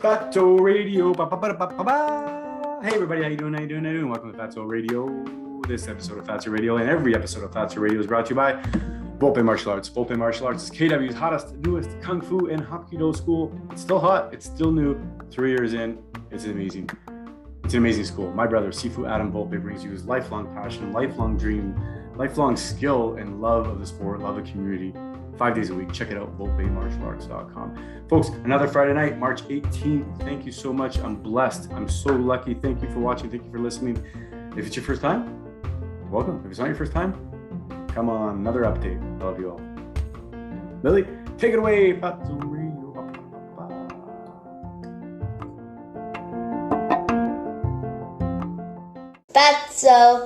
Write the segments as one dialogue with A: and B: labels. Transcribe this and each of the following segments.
A: Fatso Radio. Hey everybody, how you doing? Welcome to Fatso Radio. This episode of Fatso Radio and every episode of Fatso Radio is brought to you by Volpe Martial Arts. Volpe Martial Arts is KW's hottest, newest Kung Fu and Hapkido school. It's still hot, it's still new. 3 years in, it's amazing. It's an amazing school. My brother, Sifu Adam Volpe, brings you his lifelong passion, lifelong dream, lifelong skill and love of the sport, love of the community. 5 days a week. Check it out, volpemartialarts.com. Folks, another Friday night, March 18th. Thank you so much. I'm blessed. I'm so lucky. Thank you for watching. Thank you for listening. If it's your first time, welcome. If it's not your first time, come on, another update. I love you all. Lily, take it away.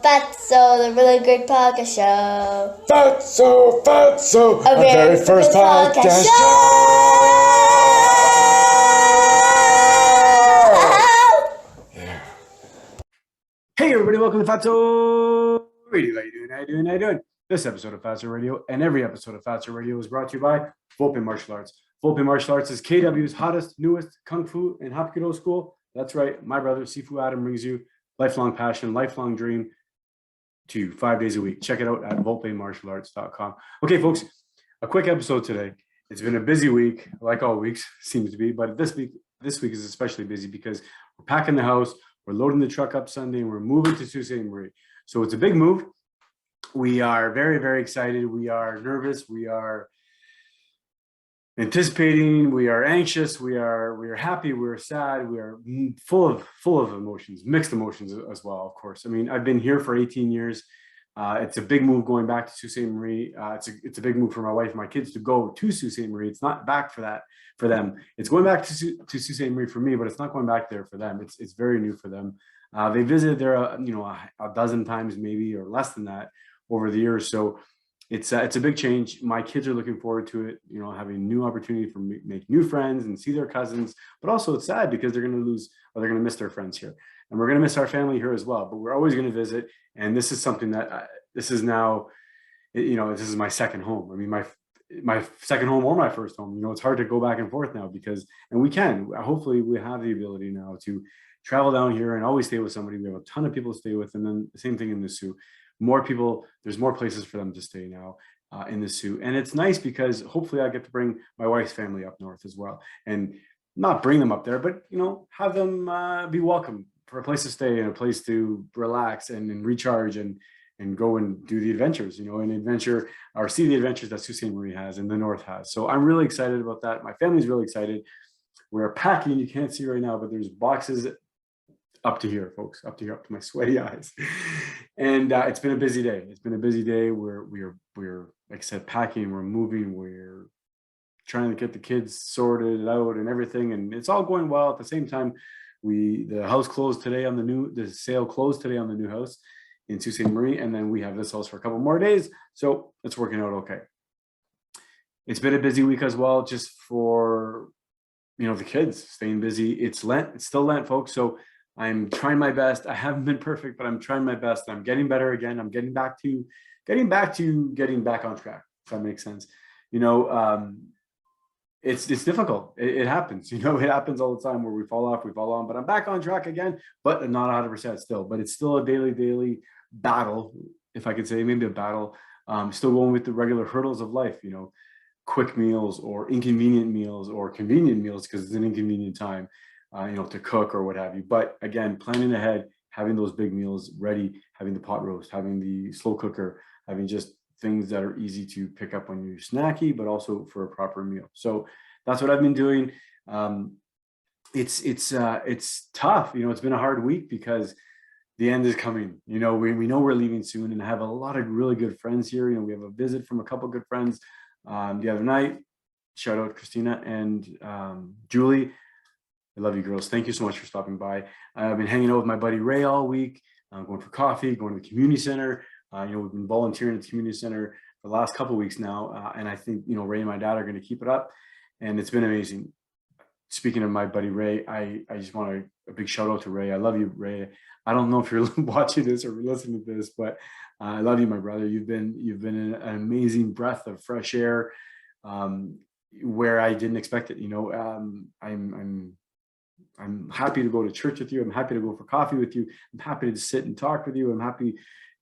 B: Fatso, the really great podcast show.
C: Fatso, our very first podcast show.
A: Yeah. Hey everybody, welcome to Fatso Radio. How you doing? This episode of Fatso Radio and every episode of Fatso Radio is brought to you by Volpe Martial Arts. Volpe Martial Arts is KW's hottest, newest Kung Fu and Hapkido school. That's right, my brother Sifu Adam brings you lifelong passion, lifelong dream to you 5 days a week. Check it out at volpemartialarts.com. Okay, folks, a quick episode today. It's been a busy week, like all weeks seems to be, but this week is especially busy because we're packing the house, we're loading the truck up Sunday, and we're moving to Sault Ste. Marie. So it's a big move. We are very, very excited. We are nervous. We are anticipating, we are anxious, we are happy, we are sad, we are full of emotions, mixed emotions as well, of course. I mean, I've been here for 18 years. It's a big move going back to Sault Ste. Marie. It's a big move for my wife and my kids to go to Sault Ste. Marie. It's not back for them. It's going back to Sault Ste. Marie for me, but it's not going back there for them. It's very new for them. They visited there, a dozen times maybe or less than that over the years. So it's a big change. My kids are looking forward to it, having new opportunity for make new friends and see their cousins, but also it's sad because they're going to miss their friends here, and we're going to miss our family here as well, but we're always going to visit. And this is something that this is now, this is my second home. I mean, my second home or my first home. It's hard to go back and forth now and we can, hopefully we have the ability now to travel down here and always stay with somebody. We have a ton of people to stay with, and then the same thing in the Sioux. More people, there's more places for them to stay now in the Sioux. And it's nice because hopefully I get to bring my wife's family up north as well, and not bring them up there, but have them be welcome for a place to stay and a place to relax and recharge and go and do the adventures, and adventure or see the adventures that Sault Ste. Marie has and the north has. So I'm really excited about that. My family's really excited. We're packing, you can't see right now, but there's boxes up to here, folks, up to my sweaty eyes. And it's been a busy day. We're like I said, packing, we're moving, we're trying to get the kids sorted out and everything, and it's all going well. At the same time, the house closed today on the sale closed today on the new house in Sault Ste. Marie, and then we have this house for a couple more days, so it's working out okay. It's been a busy week as well, just for the kids staying busy. It's Lent. It's still Lent, folks, so I'm trying my best. I haven't been perfect, but I'm trying my best. I'm getting better again. I'm getting back on track, if that makes sense. It's difficult. It happens. It happens all the time where we fall off, but I'm back on track again, but not 100% still. But it's still a daily battle, if I could say, maybe a battle. Still going with the regular hurdles of life, quick meals or inconvenient meals or convenient meals because it's an inconvenient time. To cook or what have you. But again, planning ahead, having those big meals ready, having the pot roast, having the slow cooker, having just things that are easy to pick up when you're snacky, but also for a proper meal. So that's what I've been doing. It's tough. It's been a hard week because the end is coming. We know we're leaving soon, and I have a lot of really good friends here. We have a visit from a couple good friends the other night. Shout out Christina and Julie. I love you girls. Thank you so much for stopping by. I've been hanging out with my buddy Ray all week, going for coffee, going to the community center. We've been volunteering at the community center for the last couple of weeks now. And I think, Ray and my dad are going to keep it up. And it's been amazing. Speaking of my buddy Ray, I just want a big shout out to Ray. I love you, Ray. I don't know if you're watching this or listening to this, but I love you, my brother. You've been an amazing breath of fresh air where I didn't expect it. I'm I'm happy to go to church with you. I'm happy to go for coffee with you. I'm happy to sit and talk with you. I'm happy,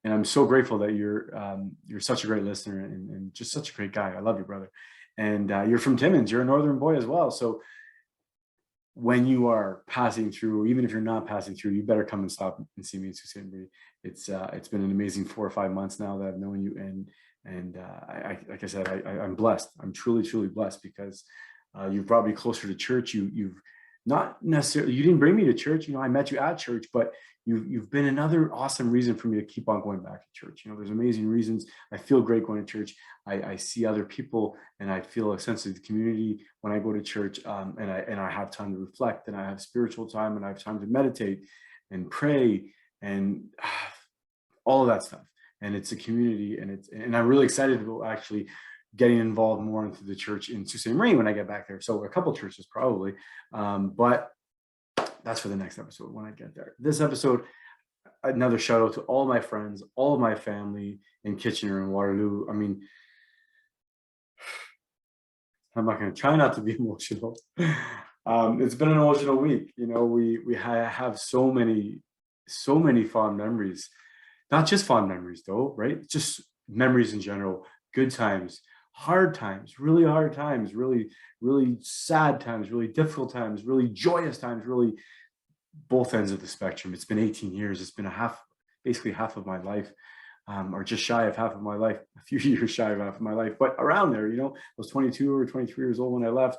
A: and I'm so grateful that you're such a great listener and just such a great guy. I love you, brother. And you're from Timmins. You're a northern boy as well. So when you are passing through, even if you're not passing through, you better come and stop and see me in Sault Ste. Marie. It's been an amazing 4 or 5 months now that I've known you, and like I said, I'm blessed. I'm truly blessed because you've brought me closer to church. You've not necessarily, you didn't bring me to church. I met you at church, but you've been another awesome reason for me to keep on going back to church. There's amazing reasons. I feel great going to church. I see other people and I feel a sense of the community when I go to church, and I have time to reflect, and I have spiritual time, and I have time to meditate and pray and all of that stuff. And it's a community, and I'm really excited about actually getting involved more into the church in Sault Ste. Marie when I get back there. So a couple of churches probably, but that's for the next episode when I get there. This episode, another shout out to all my friends, all of my family in Kitchener and Waterloo. I mean, I'm not going to try not to be emotional. It's been an emotional week. We have so many fond memories, not just fond memories though, right? Just memories in general, good times, hard times, really hard times, really, really sad times, really difficult times, really joyous times, really both ends of the spectrum. It's been 18 years. It's been basically half of my life. Or just shy of half of my life, a few years shy of half of my life, but around there. I was 22 or 23 years old when I left.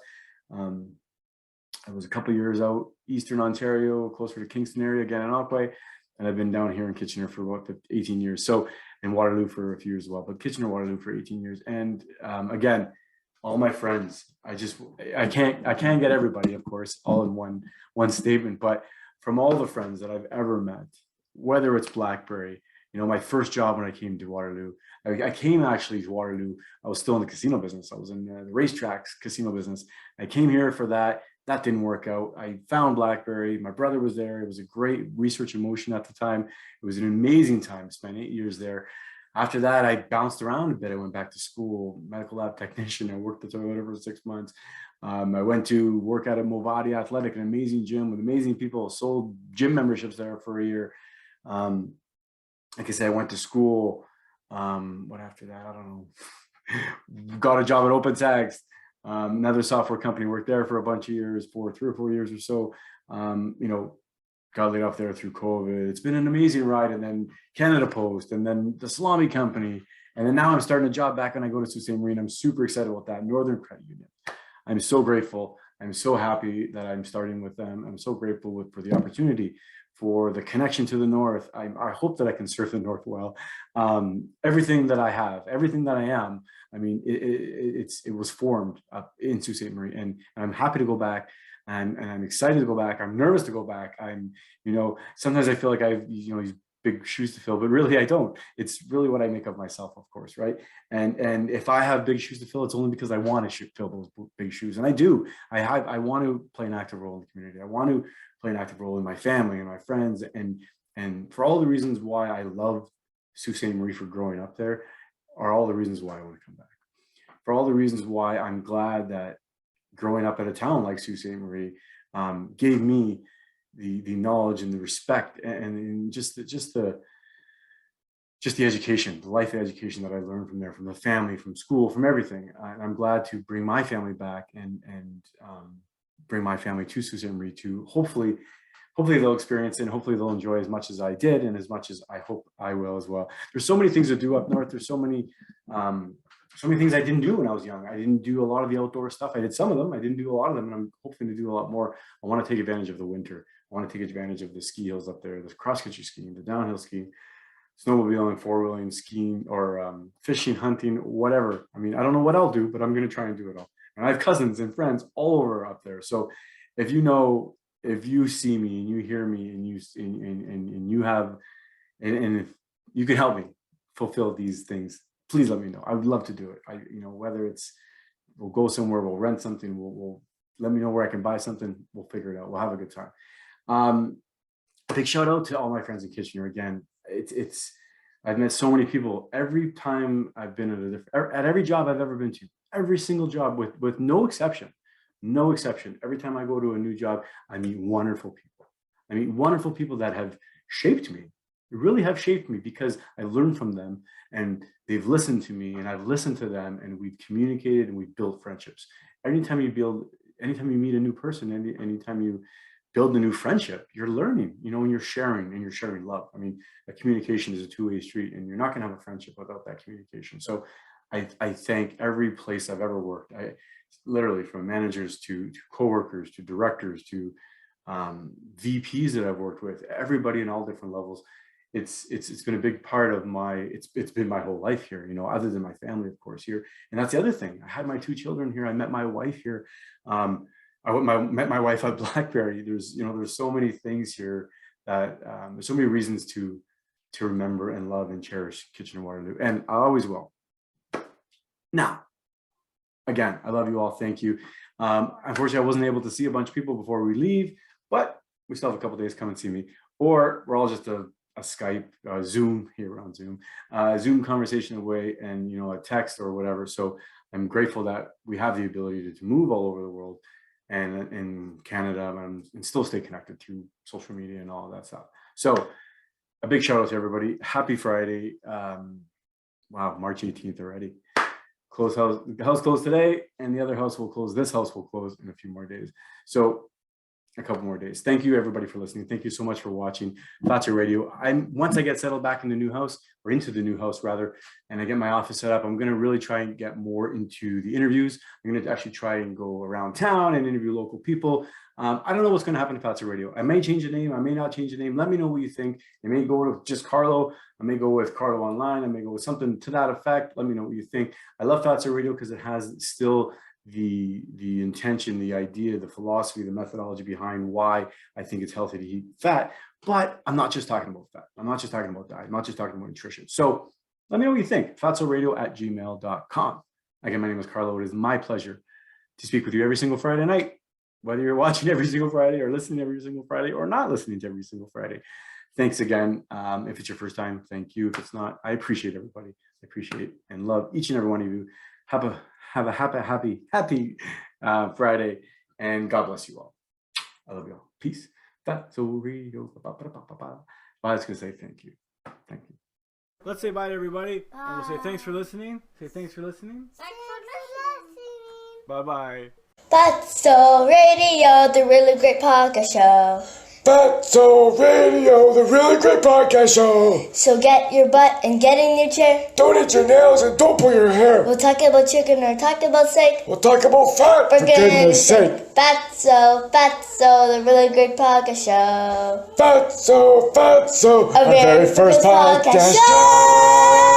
A: I was a couple of years out Eastern Ontario, closer to Kingston area, Gananoque, and I've been down here in Kitchener for about 18 years. So, and Waterloo for a few years as well, but Kitchener, Waterloo for 18 years. And again, all my friends, I can't get everybody, of course, all in one statement, but from all the friends that I've ever met, whether it's Blackberry, my first job when I came to Waterloo, I came actually to Waterloo. I was still in the casino business. I was in the racetracks casino business. I came here for that. That didn't work out. I found Blackberry. My brother was there. It was a great research in motion at the time. It was an amazing time. Spent 8 years there. After that, I bounced around a bit. I went back to school, medical lab technician. I worked at Toyota for 6 months. I went to work at a Movati Athletic, an amazing gym with amazing people. Sold gym memberships there for a year. Like I said, I went to school. What after that? I don't know. Got a job at OpenText, another software company. Worked there for a bunch of years, for 3 or 4 years or so. Got laid off there through COVID. It's been an amazing ride. And then Canada Post, and then the Salami Company. And then now I'm starting a job back when I go to Sault Ste. Marie. I'm super excited about that. Northern Credit Union. I'm so grateful. I'm so happy that I'm starting with them. I'm so grateful for the opportunity, for the connection to the North. I hope that I can serve the North well. Everything that I have, everything that I am, I mean, it was formed up in Sault Ste. Marie, and I'm happy to go back. And I'm excited to go back. I'm nervous to go back. Sometimes I feel like I've, these big shoes to fill, but really I don't. It's really what I make of myself, of course, right? And if I have big shoes to fill, it's only because I want to fill those big shoes, and I do. I want to play an active role in the community. I want to play an active role in my family and my friends, and for all the reasons why I love Sault Ste. Marie for growing up there, are all the reasons why I want to come back. For all the reasons why I'm glad that growing up at a town like Sault Ste. Marie gave me the knowledge and the respect and just the education, the life education that I learned from there, from the family, from school, from everything. And I'm glad to bring my family back and bring my family to Sault Ste. Marie to hopefully they'll experience it, and hopefully they'll enjoy as much as I did and as much as I hope I will as well. There's so many things to do up north. There's so many things I didn't do when I was young. I didn't do a lot of the outdoor stuff. I did some of them. I didn't do a lot of them, and I'm hoping to do a lot more. I want to take advantage of the winter. I want to take advantage of the ski hills up there, the cross-country skiing, the downhill skiing, snowmobiling, four-wheeling, skiing, or fishing, hunting, whatever. I mean, I don't know what I'll do, but I'm going to try and do it all. And I have cousins and friends all over up there. So if you see me and you hear me and if you can help me fulfill these things, please let me know. I would love to do it. Whether it's we'll go somewhere, we'll rent something, we'll let me know where I can buy something. We'll figure it out. We'll have a good time. A big shout out to all my friends in Kitchener. Again, I've met so many people. Every time I've been at every job I've ever been to, every single job with no exception, no exception. Every time I go to a new job, I meet wonderful people. I meet wonderful people that have shaped me. They really have shaped me because I learned from them and they've listened to me and I've listened to them and we've communicated and we've built friendships. Anytime you meet a new person, anytime you build a new friendship, you're learning, and you're sharing love. I mean, a communication is a two-way street and you're not going to have a friendship without that communication. So I thank every place I've ever worked. I literally, from managers to coworkers to directors to VPs that I've worked with, everybody in all different levels. It's been a big part of it's been my whole life here, other than my family, of course, here. And that's the other thing. I had my 2 children here. I met my wife here. I met my wife at BlackBerry. There's so many things here that there's so many reasons to remember and love and cherish Kitchener-Waterloo, and I always will. Now, again, I love you all. Thank you. Unfortunately, I wasn't able to see a bunch of people before we leave, but we still have a couple days. Come and see me, or we're all just a Skype, Zoom here. We're on Zoom, Zoom conversation away, and a text or whatever. So I'm grateful that we have the ability to move all over the world and in Canada and still stay connected through social media and all of that stuff. So a big shout out to everybody. Happy Friday. Wow, March 18th already. The house closed today, and the other house will close. This house will close in a few more days. So a couple more days. Thank you everybody for listening. Thank you so much for watching Fatso Radio. Once I get settled back in the new house, or into the new house rather, and I get my office set up, I'm going to really try and get more into the interviews. I'm going to actually try and go around town and interview local people. I don't know what's going to happen to Fatso Radio. I may change the name. I may not change the name. Let me know what you think. I may go with just Carlo. I may go with Carlo Online. I may go with something to that effect. Let me know what you think. I love Fatso Radio because it has still the intention, the idea, the philosophy, the methodology behind why I think it's healthy to eat fat. But I'm not just talking about fat. I'm not just talking about diet. I'm not just talking about nutrition. So let me know what you think. fatsoradio@gmail.com. Again, my name is Carlo. It is my pleasure to speak with you every single Friday night, whether you're watching every single Friday or listening every single Friday or not listening to every single Friday. Thanks again. If it's your first time, thank you. If it's not, I appreciate everybody. I appreciate and love each and every one of you. Have a happy Friday, and God bless you all. I love you all. Peace. Fatso Radio. I was going to say thank you. Thank you. Let's say bye to everybody. And we'll say thanks for listening. Say thanks for listening.
B: Thanks for listening.
A: Bye-bye.
B: Fatso Radio, the really great podcast show.
C: Fatso Radio, the really great podcast show.
B: So get your butt and get in your chair.
C: Don't eat your nails and don't pull your hair.
B: We'll talk about chicken or talk about steak.
C: We'll talk about fat, for goodness sake.
B: Fatso, the really great podcast show.
C: Fatso, our very first podcast show.